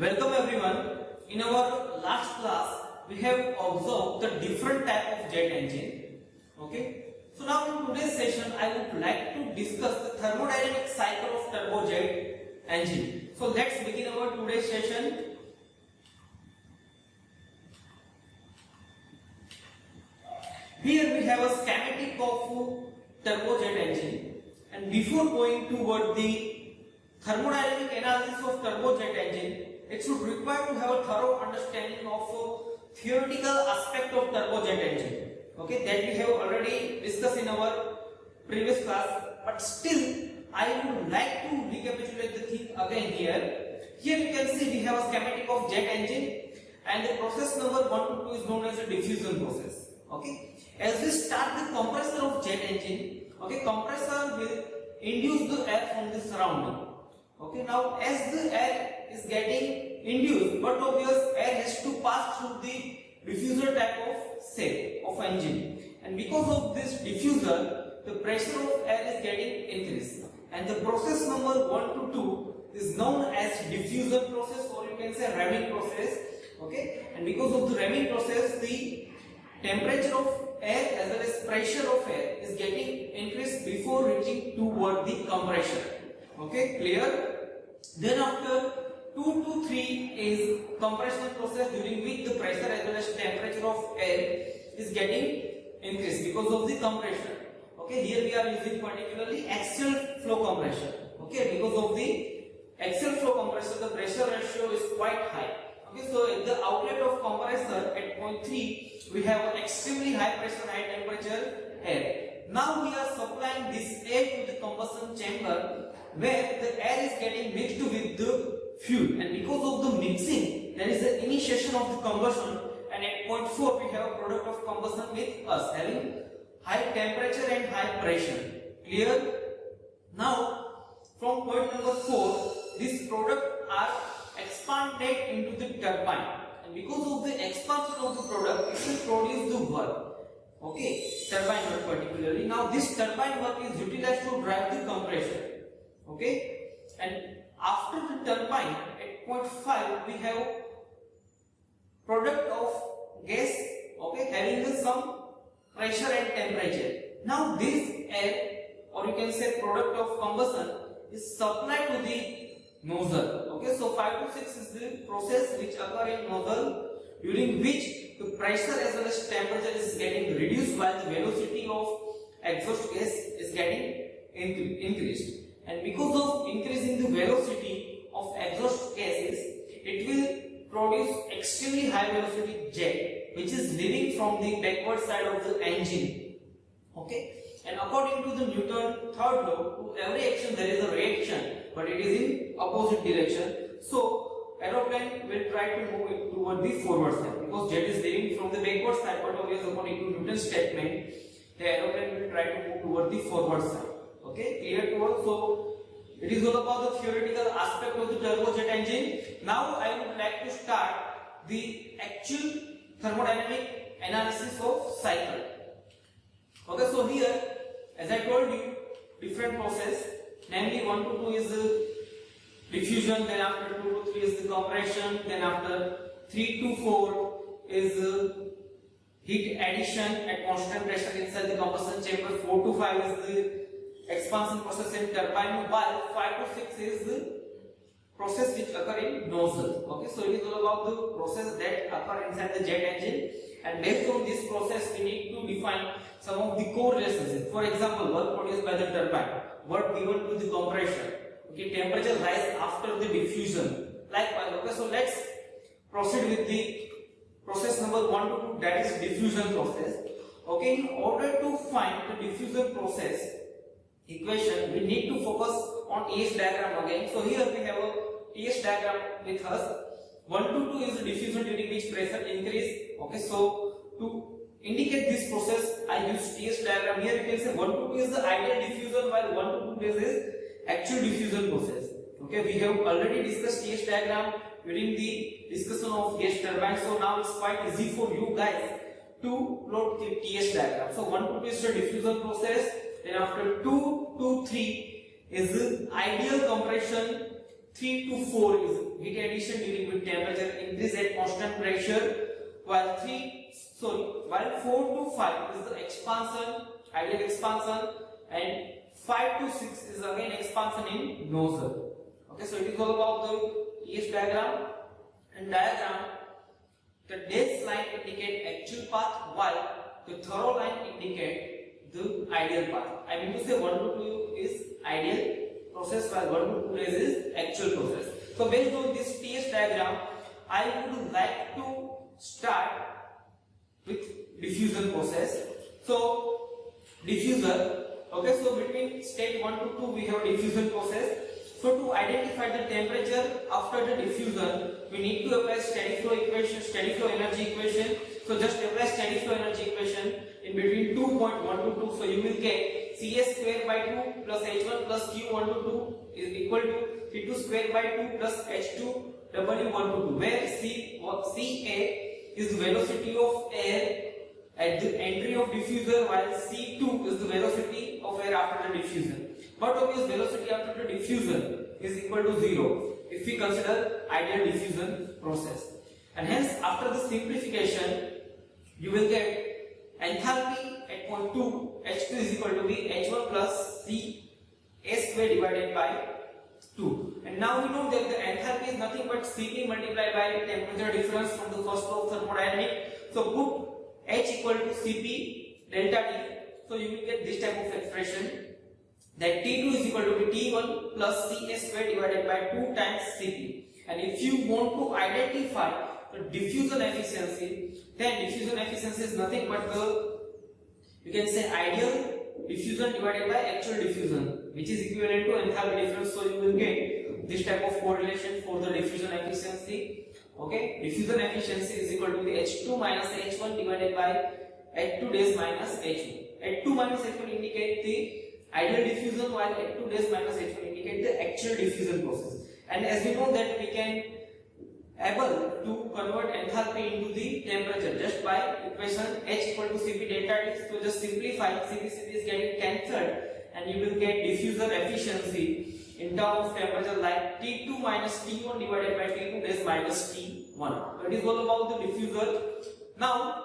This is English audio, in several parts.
Welcome everyone. In our last class, we have observed the different type of jet engine. Okay. So now in today's session, I would like to discuss the thermodynamic cycle of turbojet engine. So let's begin our today's session. Here we have a schematic of turbojet engine, and before going toward the thermodynamic analysis of turbojet engine, it should require to have a thorough understanding of theoretical aspect of turbojet engine. Okay, that we have already discussed in our previous class, but still I would like to recapitulate the thing again here. Here you can see we have a schematic of jet engine, and the process number 1 to 2 is known as a diffusion process. Okay, as we start the compressor of jet engine, okay, compressor will induce the air from the surrounding. Okay, now as the air is getting induced, but obvious air has to pass through the diffuser type of cell of engine, and because of this diffuser, the pressure of air is getting increased, and the process number 1 to 2 is known as diffusion process, or you can say ramming process. Okay, and because of the ramming process, the temperature of air as well as pressure of air is getting increased before reaching toward the compression. Okay, clear? Then after 2 to 3 is compression process, during which the pressure as well as temperature of air is getting increased because of the compression. Okay, here we are using particularly axial flow compression. Okay, because of the axial flow compression, the pressure ratio is quite high. Okay, so at the outlet of compressor at point 3, we have an extremely high pressure, high temperature air. Now we are supplying this air to the combustion chamber, where the air is getting mixed with the fuel, and because of the mixing, there is an initiation of the combustion, and at point 4 we have a product of combustion with us having high temperature and high pressure. Clear? Now from point number 4, this product are expanded into the turbine, and because of the expansion of the product, it will produce the work. Okay, turbine work particularly. Now this turbine work is utilized to drive the compression. Okay, and after the turbine at point 5 we have product of gas, okay, having some pressure and temperature. Now this air, or you can say product of combustion, is supplied to the nozzle. Okay, so 5 to 6 is the process which occur in nozzle, during which the pressure as well as temperature is getting reduced while the velocity of exhaust gas is getting increased. And because of increasing the velocity of exhaust gases, it will produce extremely high velocity jet, which is leaving from the backward side of the engine. Okay, and according to the Newton's third law, to every action there is a reaction, but it is in opposite direction. So aeroplane will try to move it toward the forward side, because jet is leaving from the backward side, but obviously according to Newton's statement, the aeroplane will try to move toward the forward side. Okay, clear to all? So it is all about the theoretical aspect of the turbojet engine. Now I would like to start the actual thermodynamic analysis of cycle. Okay, so here, as I told you, different process, namely 1 to 2 is the diffusion, then after 2 to 3 is the compression, then after 3 to 4 is heat addition at constant pressure inside the combustion chamber, 4 to 5 is the expansion process in turbine, while 5 to 6 is the process which occur in nozzle. Okay, so it is all about the process that occur inside the jet engine, and based on this process we need to define some of the core relationships. For example, work produced by the turbine, work given to the compression, okay, temperature rise after the diffusion. Likewise, okay, so let's proceed with the process number 1 to 2, that is diffusion process. Okay, in order to find the diffusion process equation, we need to focus on TS diagram again. So here we have a TS diagram with us. 1 to 2 is the diffusion during which pressure increase. Okay, so to indicate this process, I use TS diagram. Here you can say 1 to 2 is the ideal diffusion, while 1 to 2 is actual diffusion process. Okay, we have already discussed TS diagram during the discussion of gas turbine. So now it's quite easy for you guys to plot the TS diagram. So 1 to 2 is the diffusion process. Then after 2 to 3 is the ideal compression 3 to 4 is heat addition during which temperature increase at constant pressure, while 4 to 5 is the expansion, ideal expansion, and 5 to 6 is again expansion in nozzle. Okay, so it is all about the TS diagram. And diagram, the dashed line indicate actual path, while the thorough line indicate the ideal path. I mean to say 1 to 2 is ideal process, while 1 to 2 is actual process. So based on this TS diagram, I would like to start with diffusion process. So diffuser, okay, so between stage 1 to 2 we have diffusion process. So to identify the temperature after the diffusion, we need to apply steady flow equation, steady flow energy equation. So just apply steady flow energy equation in between 2.1 to 2. So you will get Cs square by 2 plus H1 plus Q1 to 2 is equal to P2 square by 2 plus H2 W1 to 2, where Ca is the velocity of air at the entry of diffuser, while C2 is the velocity of air after the diffusion. But obvious velocity after the diffusion is equal to 0 if we consider ideal diffusion process. And hence after the simplification you will get enthalpy at point 2, H2 is equal to be H1 plus C A square divided by 2. And now we know that the enthalpy is nothing but Cp multiplied by temperature difference from the first law of thermodynamics. So put H equal to Cp delta T. So you will get this type of expression, that T2 is equal to T1 plus Ca square divided by 2 times Cp. And if you want to identify the diffusion efficiency, then diffusion efficiency is nothing but the, you can say, ideal diffusion divided by actual diffusion, which is equivalent to enthalpy difference. So you will get this type of correlation for the diffusion efficiency. Okay, diffusion efficiency is equal to the H2 minus H1 divided by H2 dash minus H1. H2 minus H1 indicate the ideal diffusion, while H2 dash minus H1 indicate the actual diffusion process. And as we know that we can able to convert enthalpy into the temperature just by equation H equal to Cp delta T. So just simplify, Cp is getting cancelled, and you will get diffuser efficiency in terms of temperature like T2 minus T1 divided by T2 dash minus T1. So it is all about the diffuser. Now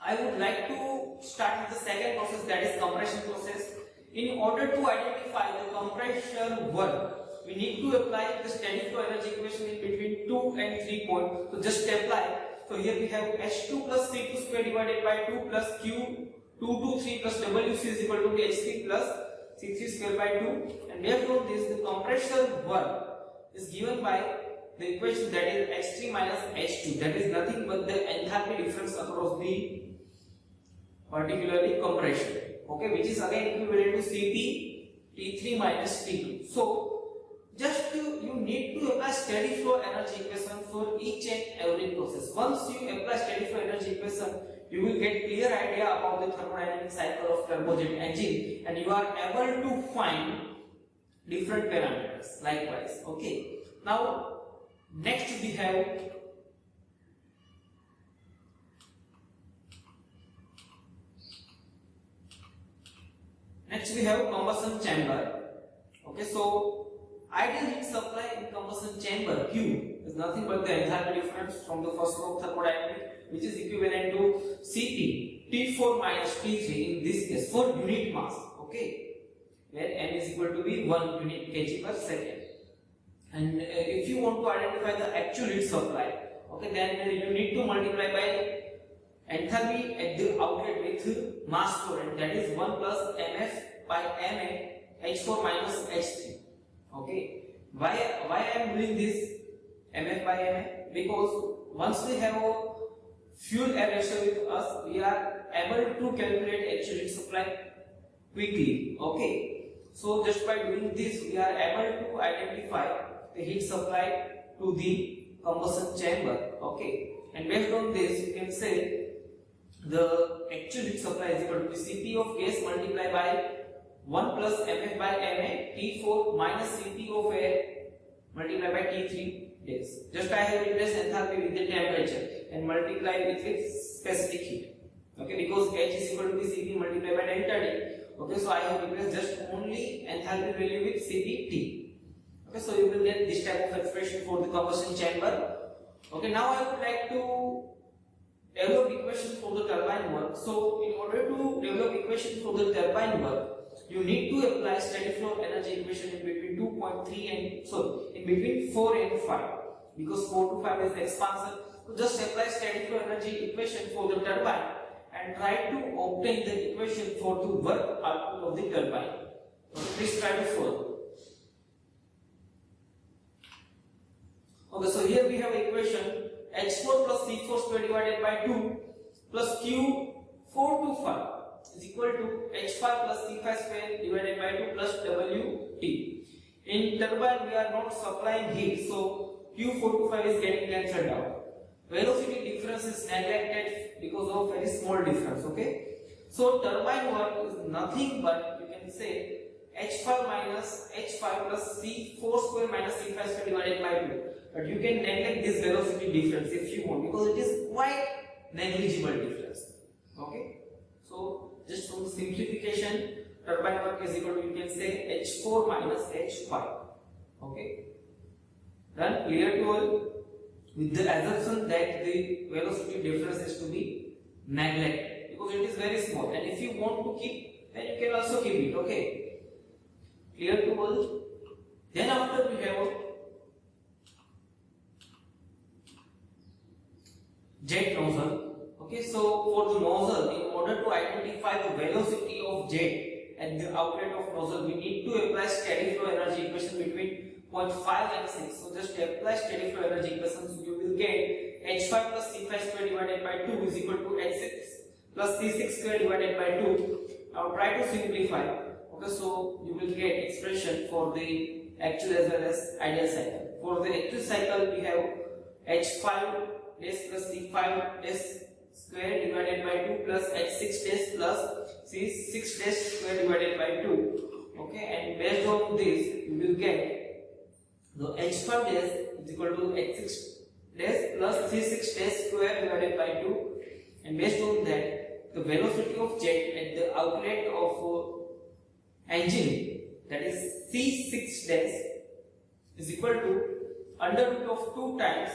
I would like to start with the second process, that is compression process. In order to identify the compressor work, we need to apply the steady flow energy equation in between 2 and 3 points. So just apply. So here we have H2 plus C2 square divided by 2 plus Q2 to 3 plus WC is equal to H3 plus C3 square by 2. And therefore this, the compressor work is given by the equation, that is H3 minus H2. That is nothing but the enthalpy difference across the particularly compression. Okay, which is again equivalent to Cp T3 minus T2. So just you need to apply steady flow energy equation for each and every process. Once you apply steady flow energy equation, you will get clear idea about the thermodynamic cycle of turbojet engine, and you are able to find different parameters likewise. Okay, now next we have combustion chamber. Okay, so ideal heat supply in combustion chamber Q is nothing but the enthalpy difference from the first law of thermodynamics, which is equivalent to Cp T4 minus T3 in this case for unit mass. Okay, where m is equal to be 1 unit kg per second. And if you want to identify the actual heat supply, okay, then you need to multiply by enthalpy at the outlet with mass flow, and that is 1 plus mf by ma H4 minus H3. Okay, why I am doing this mf by ma? Because once we have a fuel air ratio with us, we are able to calculate actual heat supply quickly. Okay, so just by doing this we are able to identify the heat supply to the combustion chamber. Okay, and based on this you can say the actual heat supply is equal to Cp of gas multiplied by 1 plus mf by ma T4 minus Cp of air multiplied by T3 days. Just I have replaced enthalpy with the temperature and multiply with its specific heat. Okay, because H is equal to Cp multiplied by delta T. Okay, so I have replaced just only enthalpy value with Cp T. Okay, so you will get this type of expression for the combustion chamber. Okay, now I would like to develop equation for the turbine work. So in order to develop equation for the turbine work, you need to apply steady flow energy equation in between 2.3 and in between 4 and 5, because 4 to 5 is the expansion. So just apply steady flow energy equation for the turbine and try to obtain the equation for the work output of the turbine. Okay, please try to solve. Okay, so here we have equation H4 plus C4 square divided by 2 plus Q4 to 5 is equal to H5 plus C5 square divided by 2 plus WT. In turbine we are not supplying heat, so Q4 to 5 is getting cancelled out. Velocity difference is neglected because of very small difference. Okay, so turbine work is nothing but, you can say, H5 minus H5 plus C4 square minus C5 square divided by 2. But you can neglect this velocity difference if you want, because it is quite negligible difference. Okay, so just from simplification, turbine work is equal to, you can say, H4 minus H5. Okay, then clear to all, with the assumption that the velocity difference is to be neglected because it is very small, and if you want to keep, then you can also keep it. Okay, clear to all. Then after we have jet nozzle. Okay, so for the nozzle, in order to identify the velocity of jet at the outlet of nozzle, we need to apply steady flow energy equation between 0.5 and 6. So just apply steady flow energy equation, so you will get H5 plus C5 square divided by 2 is equal to H6 plus C6 square divided by 2. Now try to simplify. Okay, so you will get expression for the actual as well as ideal cycle. For the actual cycle, we have H5 dash plus C5 dash square divided by 2 plus H6 dash plus C6 dash square divided by 2. Okay, and based on this, you will get the H5 dash is equal to H6 dash plus C6 dash square divided by 2, and based on that, the velocity of jet at the outlet of engine, that is C6 dash, is equal to under root of 2 times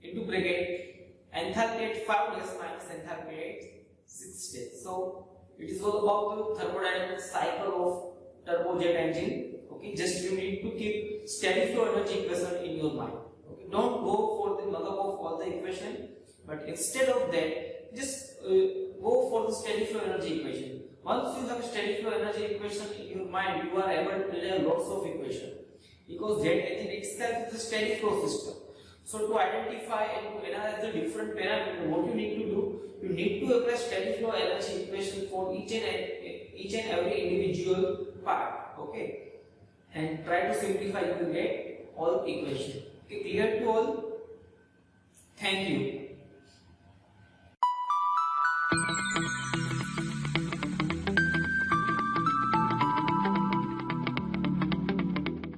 into bracket enthalpy at 5 dash minus enthalpy at 6 dash. So it is all about the thermodynamic cycle of turbojet engine. Okay, just you need to keep steady flow energy equation in your mind. Okay, don't go for the mug-up of all the equation, but instead of that, just go for the steady flow energy equation. Once you have steady flow energy equation in your mind, you are able to derive lots of equation, because jet engine itself is a steady flow system. So to identify and to analyze the different parameters, what you need to do, you need to apply steady flow energy equation for each and every individual part. Okay, and try to simplify, you will get all equation. Okay, clear to all? Thank you.